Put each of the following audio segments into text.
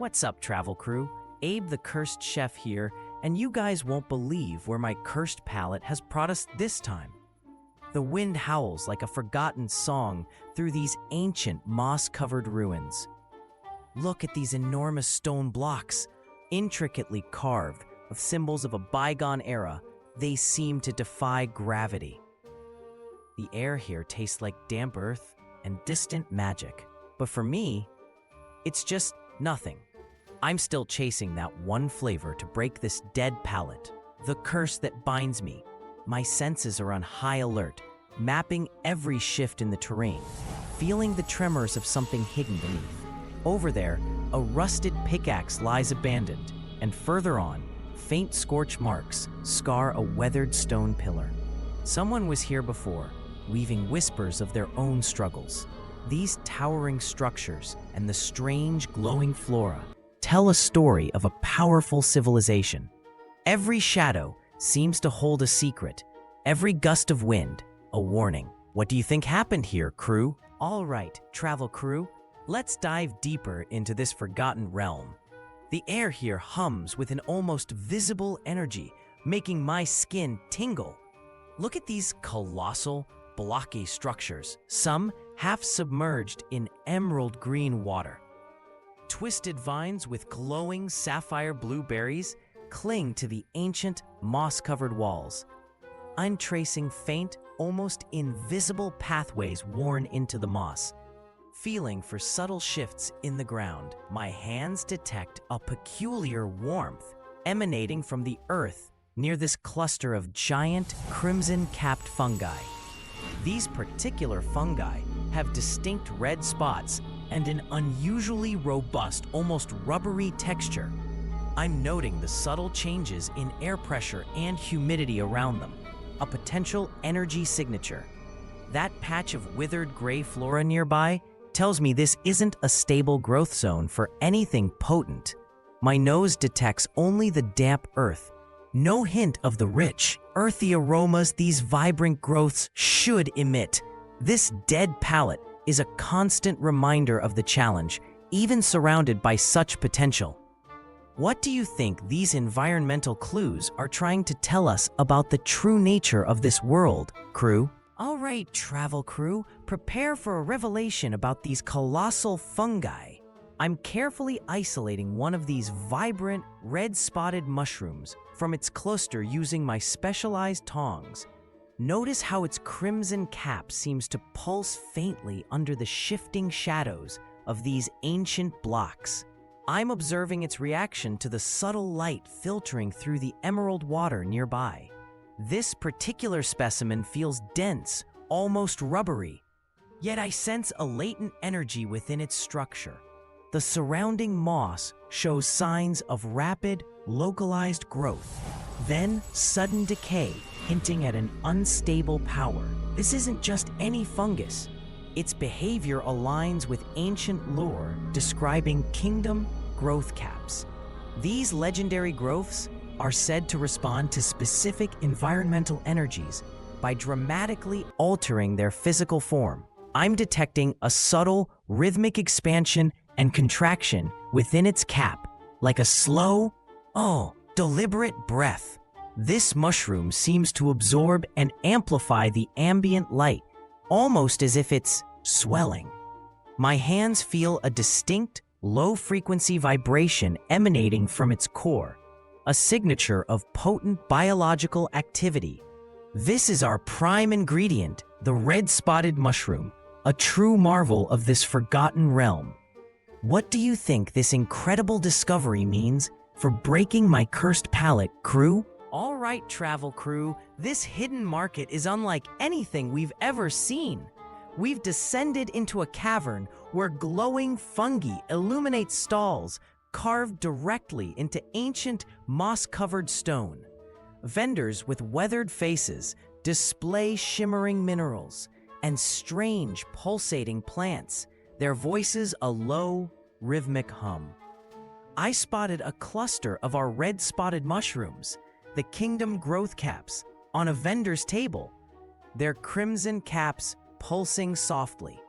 What's up, travel crew? Abe the Cursed Chef here, and you guys won't believe where my cursed palate has brought us this time. The wind howls like a forgotten song through these ancient moss-covered ruins. Look at these enormous stone blocks, intricately carved with symbols of a bygone era. They seem to defy gravity. The air here tastes like damp earth and distant magic. But for me, it's just nothing. I'm still chasing that one flavor to break this dead palate, the curse that binds me. My senses are on high alert, mapping every shift in the terrain, feeling the tremors of something hidden beneath. Over there, a rusted pickaxe lies abandoned, and further on, faint scorch marks scar a weathered stone pillar. Someone was here before, weaving whispers of their own struggles. These towering structures and the strange glowing flora tell a story of a powerful civilization. Every shadow seems to hold a secret, every gust of wind a warning. What do you think happened here, crew? All right, travel crew, let's dive deeper into this forgotten realm. The air here hums with an almost visible energy, making my skin tingle. Look at these colossal, blocky structures, some half submerged in emerald green water. Twisted vines with glowing sapphire blue berries cling to the ancient moss-covered walls. I'm tracing faint, almost invisible pathways worn into the moss. Feeling for subtle shifts in the ground, my hands detect a peculiar warmth emanating from the earth near this cluster of giant crimson-capped fungi. These particular fungi have distinct red spots and an unusually robust, almost rubbery texture. I'm noting the subtle changes in air pressure and humidity around them, a potential energy signature. That patch of withered gray flora nearby tells me this isn't a stable growth zone for anything potent. My nose detects only the damp earth, no hint of the rich, earthy aromas these vibrant growths should emit. This dead palate is a constant reminder of the challenge, even surrounded by such potential. What do you think these environmental clues are trying to tell us about the true nature of this world, crew? All right, travel crew, prepare for a revelation about these colossal fungi. I'm carefully isolating one of these vibrant, red-spotted mushrooms from its cluster using my specialized tongs. Notice how its crimson cap seems to pulse faintly under the shifting shadows of these ancient blocks. I'm observing its reaction to the subtle light filtering through the emerald water nearby. This particular specimen feels dense, almost rubbery, yet I sense a latent energy within its structure. The surrounding moss shows signs of rapid, localized growth, then sudden decay, hinting at an unstable power. This isn't just any fungus. Its behavior aligns with ancient lore describing kingdom growth caps. These legendary growths are said to respond to specific environmental energies by dramatically altering their physical form. I'm detecting a subtle, rhythmic expansion and contraction within its cap, like a slow, deliberate breath. This mushroom seems to absorb and amplify the ambient light, almost as if it's swelling. My hands feel a distinct, low-frequency vibration emanating from its core, a signature of potent biological activity. This is our prime ingredient, the red-spotted mushroom, a true marvel of this forgotten realm. What do you think this incredible discovery means for breaking my cursed palate, crew? All right, travel crew, this hidden market is unlike anything we've ever seen. We've descended into a cavern where glowing fungi illuminate stalls carved directly into ancient moss-covered stone. Vendors with weathered faces display shimmering minerals and strange pulsating plants, their voices a low, rhythmic hum. I spotted a cluster of our red-spotted mushrooms, the kingdom growth caps, on a vendor's table, their crimson caps pulsing softly.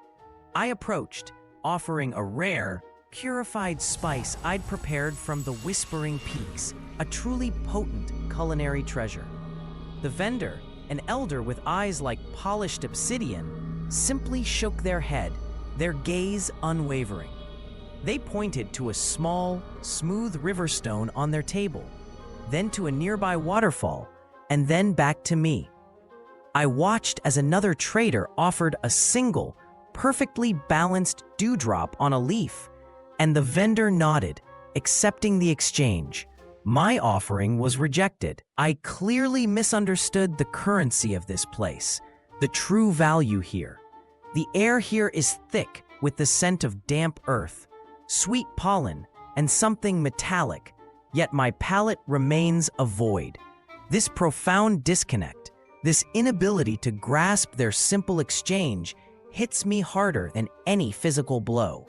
I approached, offering a rare, purified spice I'd prepared from the Whispering Peaks, a truly potent culinary treasure. The vendor, an elder with eyes like polished obsidian, simply shook their head, their gaze unwavering. They pointed to a small, smooth river stone on their table, then to a nearby waterfall, and then back to me. I watched as another trader offered a single, perfectly balanced dewdrop on a leaf, and the vendor nodded, accepting the exchange. My offering was rejected. I clearly misunderstood the currency of this place, the true value here. The air here is thick with the scent of damp earth, sweet pollen, and something metallic, yet my palate remains a void. This profound disconnect, this inability to grasp their simple exchange, hits me harder than any physical blow.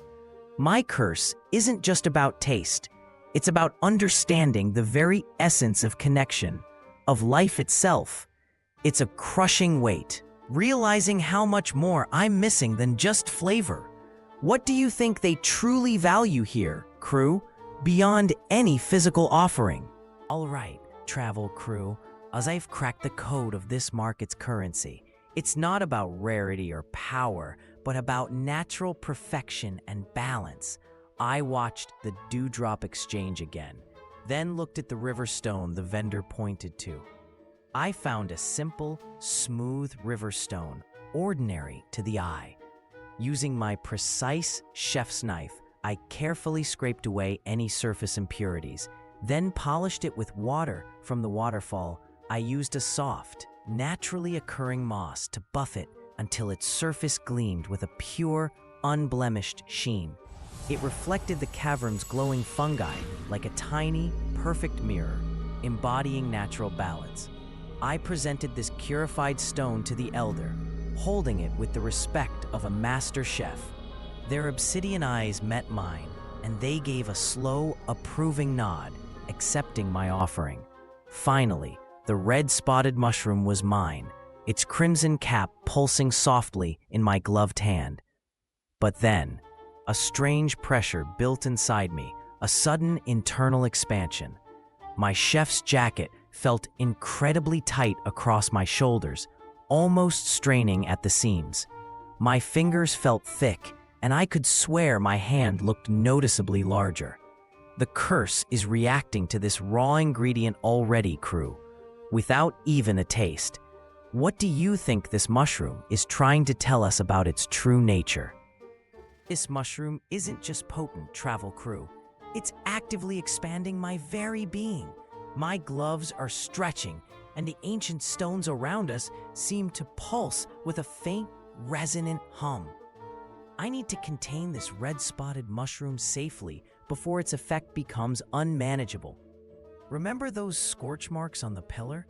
My curse isn't just about taste. It's about understanding the very essence of connection, of life itself. It's a crushing weight, realizing how much more I'm missing than just flavor. What do you think they truly value here, crew, beyond any physical offering? All right, travel crew, as I've cracked the code of this market's currency. It's not about rarity or power, but about natural perfection and balance. I watched the dewdrop exchange again, then looked at the river stone the vendor pointed to. I found a simple, smooth river stone, ordinary to the eye. Using my precise chef's knife, I carefully scraped away any surface impurities, then polished it with water from the waterfall. I used a soft, naturally occurring moss to buff it until its surface gleamed with a pure, unblemished sheen. It reflected the cavern's glowing fungi like a tiny, perfect mirror, embodying natural balance. I presented this purified stone to the elder, holding it with the respect of a master chef. Their obsidian eyes met mine, and they gave a slow, approving nod, accepting my offering. Finally, the red-spotted mushroom was mine, its crimson cap pulsing softly in my gloved hand. But then, a strange pressure built inside me, a sudden internal expansion. My chef's jacket felt incredibly tight across my shoulders, almost straining at the seams. My fingers felt thick, and I could swear my hand looked noticeably larger. The curse is reacting to this raw ingredient already, crew, without even a taste. What do you think this mushroom is trying to tell us about its true nature? This mushroom isn't just potent, travel crew. It's actively expanding my very being. My gloves are stretching, and the ancient stones around us seem to pulse with a faint, resonant hum. I need to contain this red-spotted mushroom safely before its effect becomes unmanageable. Remember those scorch marks on the pillar?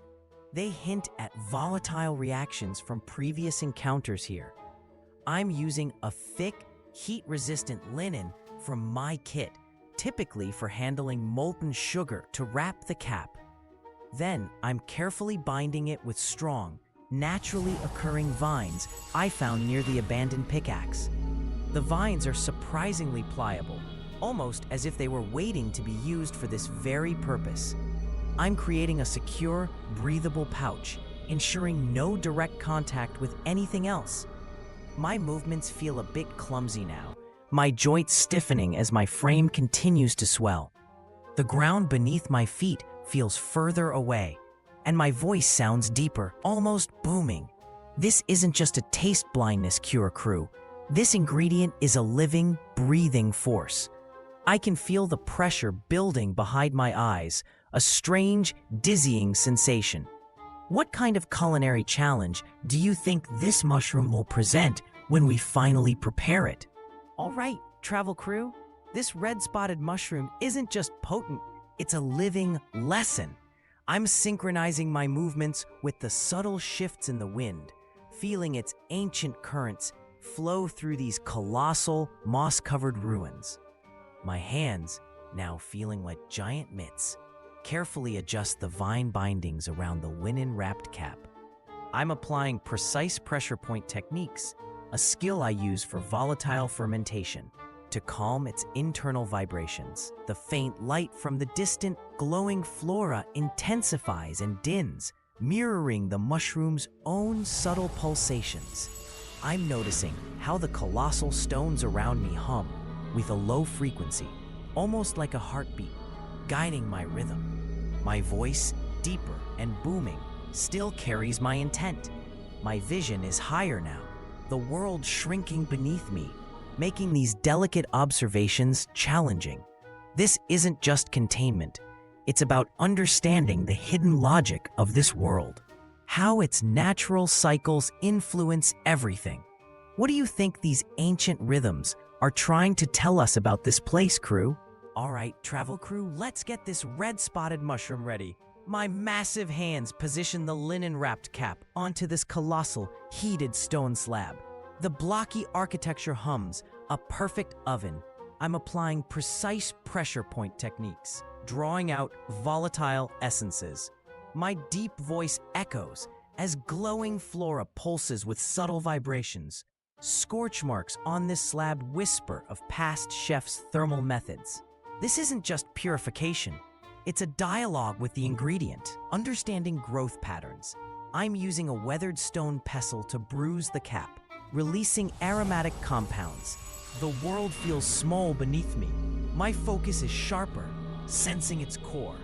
They hint at volatile reactions from previous encounters here. I'm using a thick, heat-resistant linen from my kit, typically for handling molten sugar, to wrap the cap. Then I'm carefully binding it with strong, naturally occurring vines I found near the abandoned pickaxe. The vines are surprisingly pliable, almost as if they were waiting to be used for this very purpose. I'm creating a secure, breathable pouch, ensuring no direct contact with anything else. My movements feel a bit clumsy now, my joints stiffening as my frame continues to swell. The ground beneath my feet feels further away, and my voice sounds deeper, almost booming. This isn't just a taste blindness cure, crew. This ingredient is a living, breathing force. I can feel the pressure building behind my eyes, a strange, dizzying sensation. What kind of culinary challenge do you think this mushroom will present when we finally prepare it? All right, travel crew, this red-spotted mushroom isn't just potent, it's a living lesson. I'm synchronizing my movements with the subtle shifts in the wind, feeling its ancient currents flow through these colossal, moss-covered ruins. My hands, now feeling like giant mitts, carefully adjust the vine bindings around the linen-wrapped cap. I'm applying precise pressure point techniques, a skill I use for volatile fermentation, to calm its internal vibrations. The faint light from the distant, glowing flora intensifies and dins, mirroring the mushroom's own subtle pulsations. I'm noticing how the colossal stones around me hum with a low frequency, almost like a heartbeat, guiding my rhythm. My voice, deeper and booming, still carries my intent. My vision is higher now, the world shrinking beneath me, making these delicate observations challenging. This isn't just containment. It's about understanding the hidden logic of this world, how its natural cycles influence everything. What do you think these ancient rhythms are trying to tell us about this place, crew? All right, travel crew, let's get this red-spotted mushroom ready. My massive hands position the linen-wrapped cap onto this colossal, heated stone slab. The blocky architecture hums, a perfect oven. I'm applying precise pressure point techniques, drawing out volatile essences. My deep voice echoes as glowing flora pulses with subtle vibrations. Scorch marks on this slab whisper of past chefs' thermal methods. This isn't just purification. It's a dialogue with the ingredient, understanding growth patterns. I'm using a weathered stone pestle to bruise the cap, releasing aromatic compounds. The world feels small beneath me. My focus is sharper, sensing its core.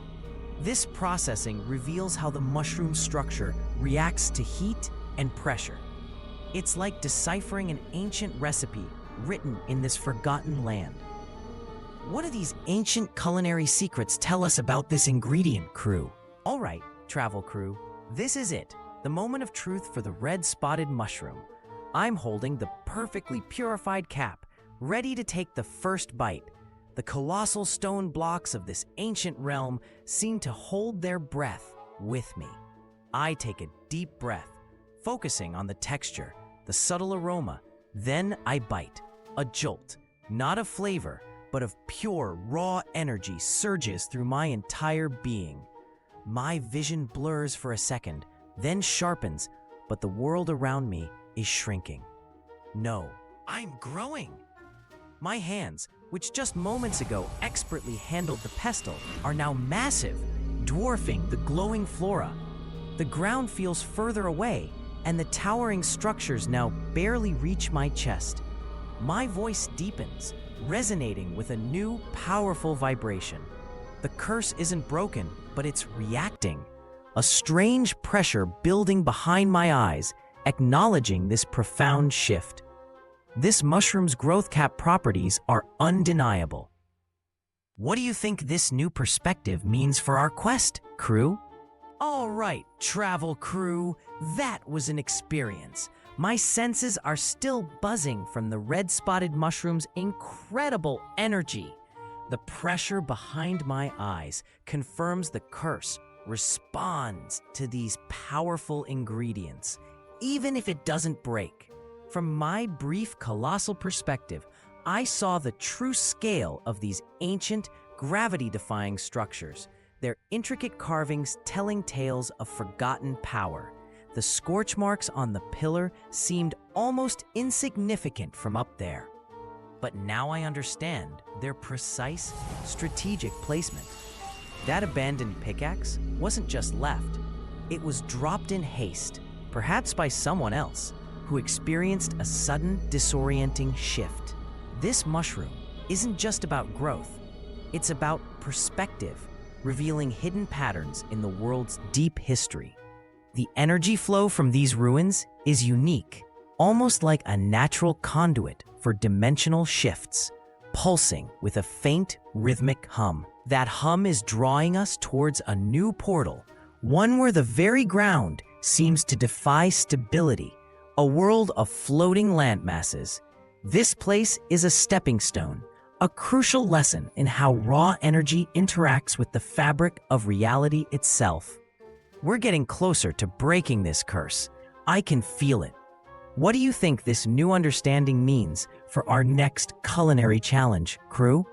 This processing reveals how the mushroom structure reacts to heat and pressure. It's like deciphering an ancient recipe written in this forgotten land. What do these ancient culinary secrets tell us about this ingredient, crew? All right, travel crew, this is it, the moment of truth for the red-spotted mushroom. I'm holding the perfectly purified cap, ready to take the first bite. The colossal stone blocks of this ancient realm seem to hold their breath with me. I take a deep breath, focusing on the texture, the subtle aroma. Then I bite. A jolt, not of flavor, but of pure, raw energy surges through my entire being. My vision blurs for a second, then sharpens, but the world around me is shrinking. No, I'm growing. My hands, which just moments ago expertly handled the pestle, are now massive, dwarfing the glowing flora. The ground feels further away, and the towering structures now barely reach my chest. My voice deepens, resonating with a new, powerful vibration. The curse isn't broken, but it's reacting. A strange pressure building behind my eyes, acknowledging this profound shift. This mushroom's growth cap properties are undeniable. What do you think this new perspective means for our quest, crew? All right, travel crew, that was an experience. My senses are still buzzing from the red-spotted mushroom's incredible energy. The pressure behind my eyes confirms the curse responds to these powerful ingredients, even if it doesn't break. From my brief colossal perspective, I saw the true scale of these ancient, gravity-defying structures, their intricate carvings telling tales of forgotten power. The scorch marks on the pillar seemed almost insignificant from up there. But now I understand their precise, strategic placement. That abandoned pickaxe wasn't just left. It was dropped in haste, perhaps by someone else, who experienced a sudden, disorienting shift. This mushroom isn't just about growth. It's about perspective, revealing hidden patterns in the world's deep history. The energy flow from these ruins is unique, almost like a natural conduit for dimensional shifts, pulsing with a faint, rhythmic hum. That hum is drawing us towards a new portal, one where the very ground seems to defy stability, a world of floating landmasses. This place is a stepping stone, a crucial lesson in how raw energy interacts with the fabric of reality itself. We're getting closer to breaking this curse. I can feel it. What do you think this new understanding means for our next culinary challenge, crew?